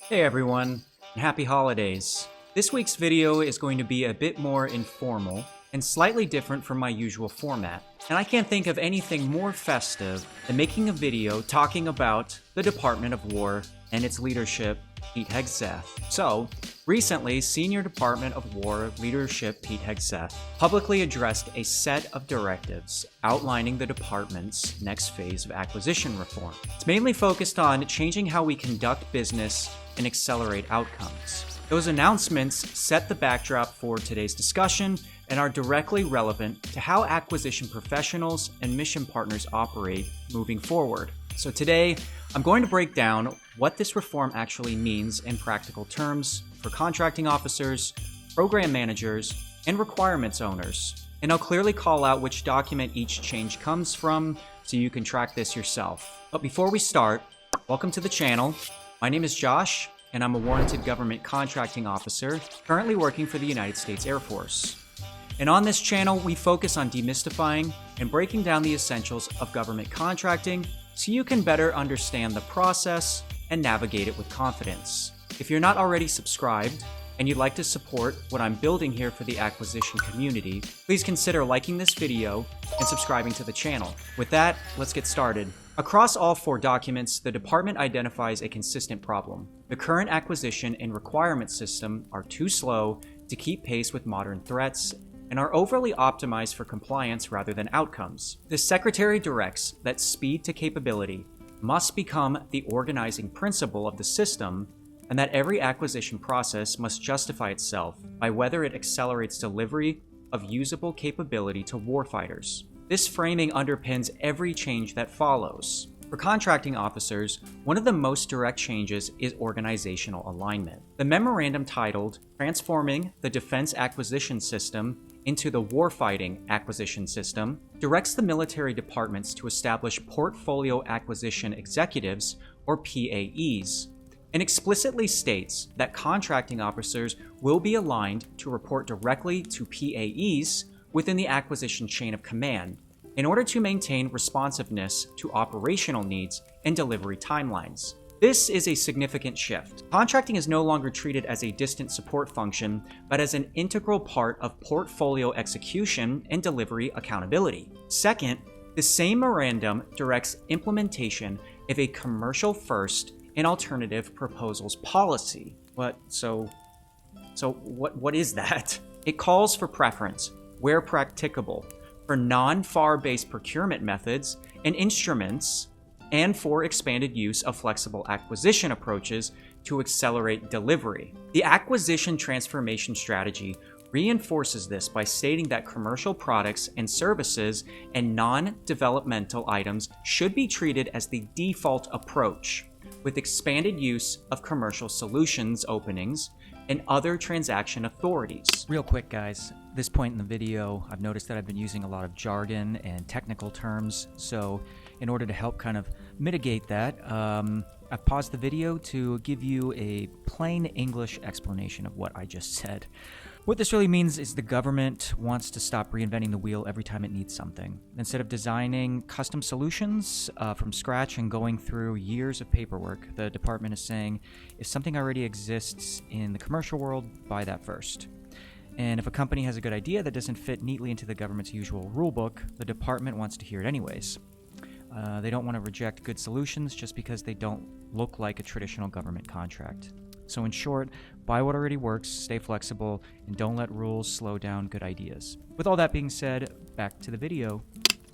Hey everyone, and happy holidays. This week's video is going to be a bit more informal and slightly different from my usual format. And I can't think of anything more festive than making a video talking about the Department of War and its leadership, Pete Hegseth. So, recently, Senior Department of War leadership Pete Hegseth publicly addressed a set of directives outlining the department's next phase of acquisition reform. It's mainly focused on changing how we conduct business and accelerate outcomes. Those announcements set the backdrop for today's discussion and are directly relevant to how acquisition professionals and mission partners operate moving forward. So today, I'm going to break down what this reform actually means in practical terms for contracting officers, program managers, and requirements owners. And I'll clearly call out which document each change comes from so you can track this yourself. But before we start, welcome to the channel. My name is Josh, and I'm a warranted government contracting officer currently working for the United States Air Force. And on this channel, we focus on demystifying and breaking down the essentials of government contracting so you can better understand the process and navigate it with confidence. If you're not already subscribed and you'd like to support what I'm building here for the acquisition community, please consider liking this video and subscribing to the channel. With that, let's get started. Across all four documents, the department identifies a consistent problem. The current acquisition and requirement system are too slow to keep pace with modern threats and are overly optimized for compliance rather than outcomes. The Secretary directs that speed to capability must become the organizing principle of the system, and that every acquisition process must justify itself by whether it accelerates delivery of usable capability to warfighters. This framing underpins every change that follows. For contracting officers, one of the most direct changes is organizational alignment. The memorandum titled Transforming the Defense Acquisition System into the Warfighting Acquisition System directs the military departments to establish Portfolio Acquisition Executives, or PAEs, and explicitly states that contracting officers will be aligned to report directly to PAEs within the acquisition chain of command in order to maintain responsiveness to operational needs and delivery timelines. This is a significant shift. Contracting is no longer treated as a distant support function, but as an integral part of portfolio execution and delivery accountability. Second, the same memorandum directs implementation of a commercial first and alternative proposals policy. What is that? It calls for preference, where practicable, for non-FAR-based procurement methods and instruments, and for expanded use of flexible acquisition approaches to accelerate delivery. The acquisition transformation strategy reinforces this by stating that commercial products and services and non-developmental items should be treated as the default approach, with expanded use of commercial solutions openings and other transaction authorities. Real quick, guys, this point in the video, I've noticed that I've been using a lot of jargon and technical terms, so in order to help kind of mitigate that, I've paused the video to give you a plain English explanation of what I just said. What this really means is the government wants to stop reinventing the wheel every time it needs something. Instead of designing custom solutions from scratch and going through years of paperwork, the department is saying, if something already exists in the commercial world, buy that first. And if a company has a good idea that doesn't fit neatly into the government's usual rulebook, the department wants to hear it anyways. They don't want to reject good solutions just because they don't look like a traditional government contract. So in short, buy what already works, stay flexible, and don't let rules slow down good ideas. With all that being said, back to the video.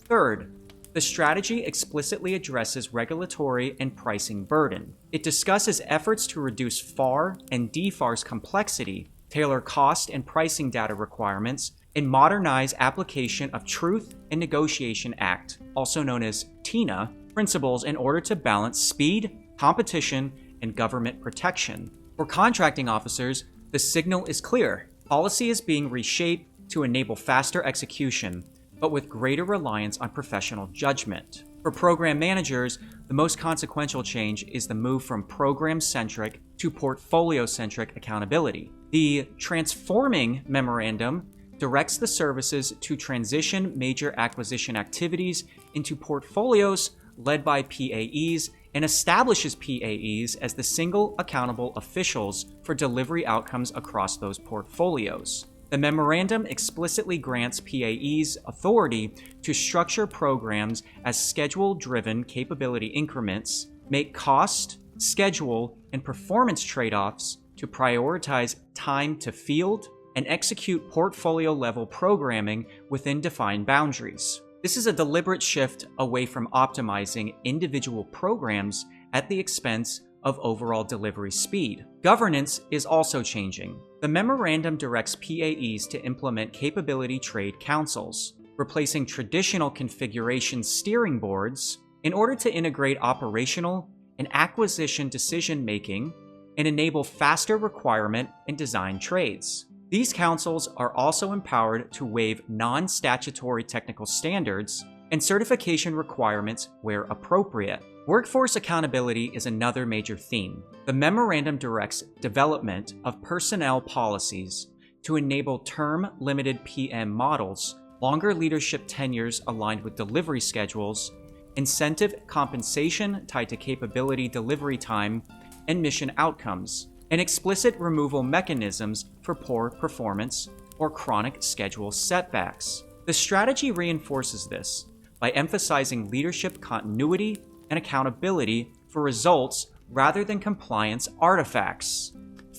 Third, the strategy explicitly addresses regulatory and pricing burden. It discusses efforts to reduce FAR and DFAR's complexity, tailor cost and pricing data requirements, and modernize application of Truth and Negotiation Act, also known as TINA, principles in order to balance speed, competition, and government protection. For contracting officers, the signal is clear. Policy is being reshaped to enable faster execution, but with greater reliance on professional judgment. For program managers, the most consequential change is the move from program-centric to portfolio-centric accountability. The Transforming Memorandum directs the services to transition major acquisition activities into portfolios led by PAEs and establishes PAEs as the single accountable officials for delivery outcomes across those portfolios. The memorandum explicitly grants PAEs authority to structure programs as schedule-driven capability increments, make cost, schedule, and performance trade-offs to prioritize time to field, and execute portfolio-level programming within defined boundaries. This is a deliberate shift away from optimizing individual programs at the expense of overall delivery speed. Governance is also changing. The memorandum directs PAEs to implement capability trade councils, replacing traditional configuration steering boards in order to integrate operational and acquisition decision-making and enable faster requirement and design trades. These councils are also empowered to waive non-statutory technical standards and certification requirements where appropriate. Workforce accountability is another major theme. The memorandum directs development of personnel policies to enable term-limited PM models, longer leadership tenures aligned with delivery schedules, incentive compensation tied to capability delivery time and mission outcomes, and explicit removal mechanisms for poor performance or chronic schedule setbacks. The strategy reinforces this by emphasizing leadership continuity and accountability for results rather than compliance artifacts.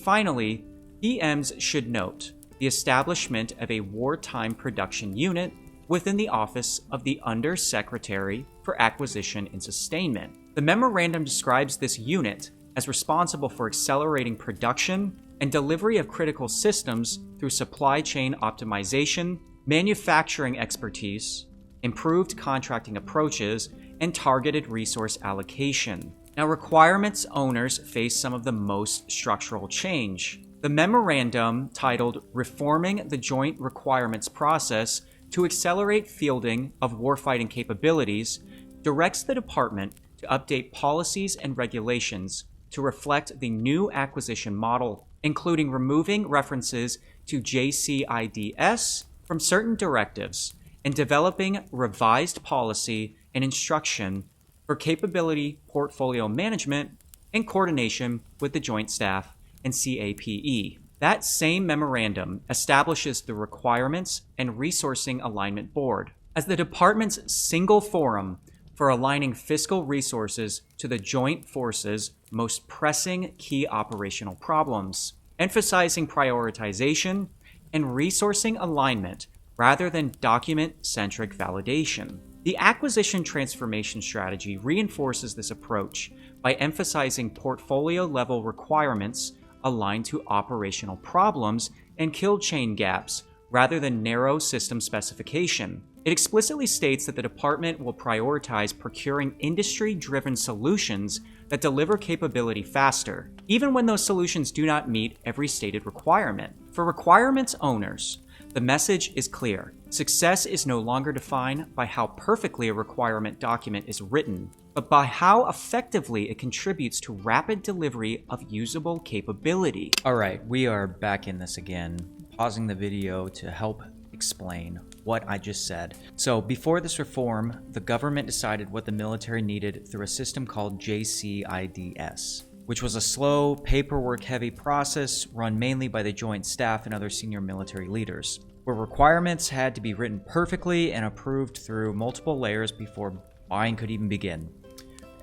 Finally, PMs should note the establishment of a wartime production unit within the Office of the Under-Secretary for Acquisition and Sustainment. The memorandum describes this unit as responsible for accelerating production and delivery of critical systems through supply chain optimization, manufacturing expertise, improved contracting approaches, and targeted resource allocation. Now, requirements owners face some of the most structural change. The memorandum, titled Reforming the Joint Requirements Process to Accelerate Fielding of Warfighting Capabilities, directs the department to update policies and regulations to reflect the new acquisition model, including removing references to JCIDS from certain directives and developing revised policy and instruction for capability portfolio management in coordination with the Joint Staff and CAPE. That same memorandum establishes the Requirements and Resourcing Alignment Board as the department's single forum for aligning fiscal resources to the joint forces' most pressing key operational problems, emphasizing prioritization and resourcing alignment rather than document-centric validation. The acquisition transformation strategy reinforces this approach by emphasizing portfolio-level requirements aligned to operational problems and kill chain gaps rather than narrow system specification. It explicitly states that the department will prioritize procuring industry-driven solutions that deliver capability faster, even when those solutions do not meet every stated requirement. For requirements owners, the message is clear. Success is no longer defined by how perfectly a requirement document is written, but by how effectively it contributes to rapid delivery of usable capability. All right, we are back in this again, pausing the video to help explain what I just said. So before this reform, the government decided what the military needed through a system called JCIDS, which was a slow, paperwork-heavy process run mainly by the Joint Staff and other senior military leaders, where requirements had to be written perfectly and approved through multiple layers before buying could even begin.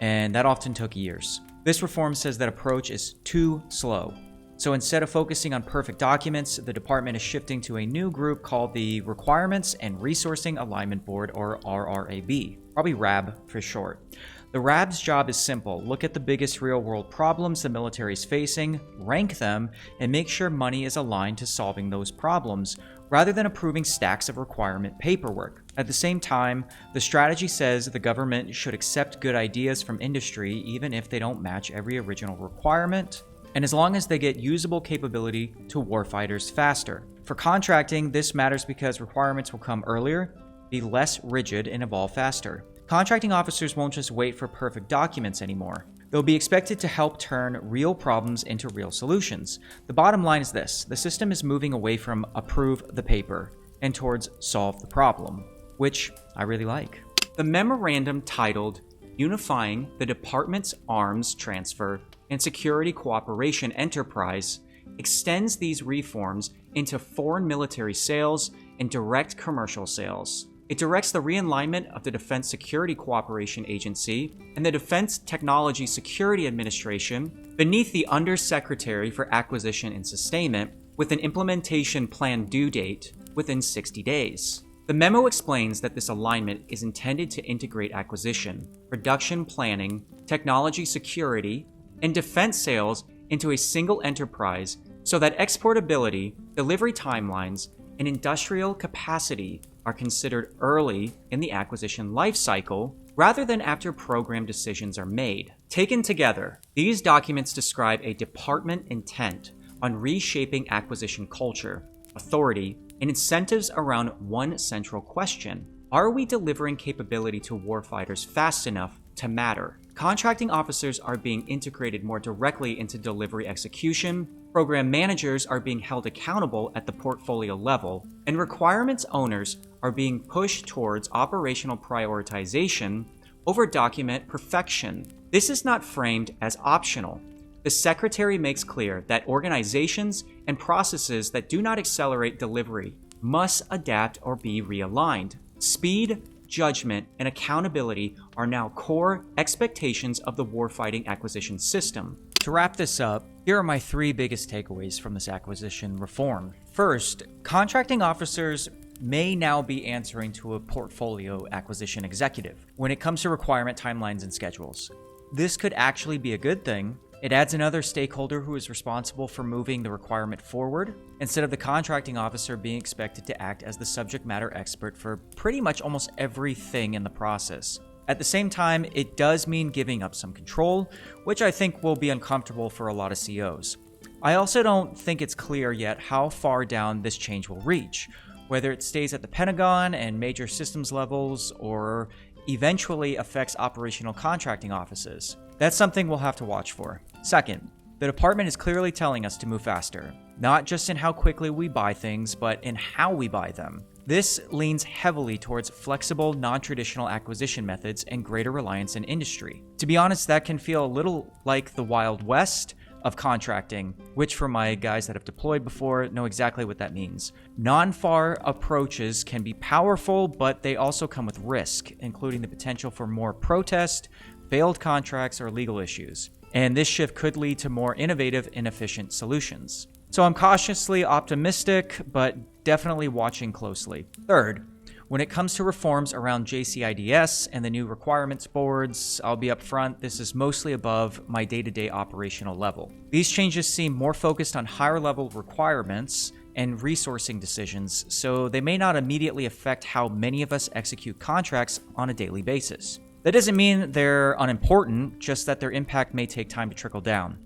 And that often took years. This reform says that approach is too slow. So instead of focusing on perfect documents, the department is shifting to a new group called the Requirements and Resourcing Alignment Board, or RRAB, probably RAB for short. The RAB's job is simple: look at the biggest real-world problems the military is facing, rank them, and make sure money is aligned to solving those problems, rather than approving stacks of requirement paperwork. At the same time, the strategy says the government should accept good ideas from industry even if they don't match every original requirement, and as long as they get usable capability to warfighters faster. For contracting, this matters because requirements will come earlier, be less rigid, and evolve faster. Contracting officers won't just wait for perfect documents anymore. They'll be expected to help turn real problems into real solutions. The bottom line is this: the system is moving away from approve the paper and towards solve the problem, which I really like. The memorandum, titled unifying the department's arms transfer and security cooperation enterprise, extends these reforms into foreign military sales and direct commercial sales. It directs the realignment of the Defense Security Cooperation Agency and the Defense Technology Security Administration beneath the Undersecretary for Acquisition and Sustainment, with an implementation plan due date within 60 days. The memo explains that this alignment is intended to integrate acquisition, production planning, technology security, and defense sales into a single enterprise so that exportability, delivery timelines, and industrial capacity are considered early in the acquisition lifecycle rather than after program decisions are made. Taken together, these documents describe a department intent on reshaping acquisition culture, authority, and incentives around one central question: are we delivering capability to warfighters fast enough to matter? Contracting officers are being integrated more directly into delivery execution, program managers are being held accountable at the portfolio level, and requirements owners are being pushed towards operational prioritization over document perfection. This is not framed as optional. The Secretary makes clear that organizations and processes that do not accelerate delivery must adapt or be realigned. Speed, judgment, and accountability are now core expectations of the warfighting acquisition system. To wrap this up, here are my 3 biggest takeaways from this acquisition reform. First, contracting officers may now be answering to a portfolio acquisition executive when it comes to requirement timelines and schedules. This could actually be a good thing. It adds another stakeholder who is responsible for moving the requirement forward, instead of the contracting officer being expected to act as the subject matter expert for pretty much almost everything in the process. At the same time, it does mean giving up some control, which I think will be uncomfortable for a lot of COs. I also don't think it's clear yet how far down this change will reach, whether it stays at the Pentagon and major systems levels, or eventually affects operational contracting offices. That's something we'll have to watch for. Second, the department is clearly telling us to move faster, not just in how quickly we buy things, but in how we buy them. This leans heavily towards flexible, non-traditional acquisition methods and greater reliance in industry. To be honest, that can feel a little like the Wild West of contracting, which for my guys that have deployed before know exactly what that means. Non-FAR approaches can be powerful, but they also come with risk, including the potential for more protest, failed contracts, or legal issues. And this shift could lead to more innovative and efficient solutions. So I'm cautiously optimistic, but definitely watching closely. Third, when it comes to reforms around JCIDS and the new requirements boards, I'll be upfront, this is mostly above my day-to-day operational level. These changes seem more focused on higher level requirements and resourcing decisions, so they may not immediately affect how many of us execute contracts on a daily basis. That doesn't mean they're unimportant, just that their impact may take time to trickle down.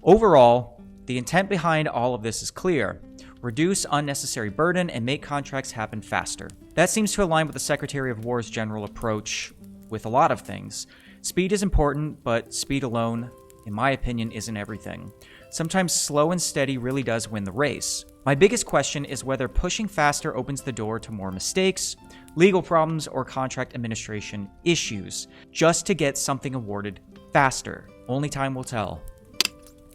Overall, the intent behind all of this is clear: reduce unnecessary burden and make contracts happen faster. That seems to align with the Secretary of War's general approach with a lot of things. Speed is important, but speed alone, in my opinion, isn't everything. Sometimes slow and steady really does win the race. My biggest question is whether pushing faster opens the door to more mistakes, legal problems, or contract administration issues, just to get something awarded faster. Only time will tell.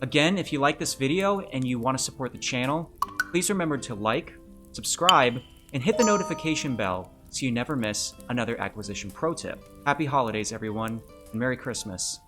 Again, if you like this video and you want to support the channel, please remember to like, subscribe, and hit the notification bell so you never miss another acquisition pro tip. Happy holidays, everyone, and Merry Christmas.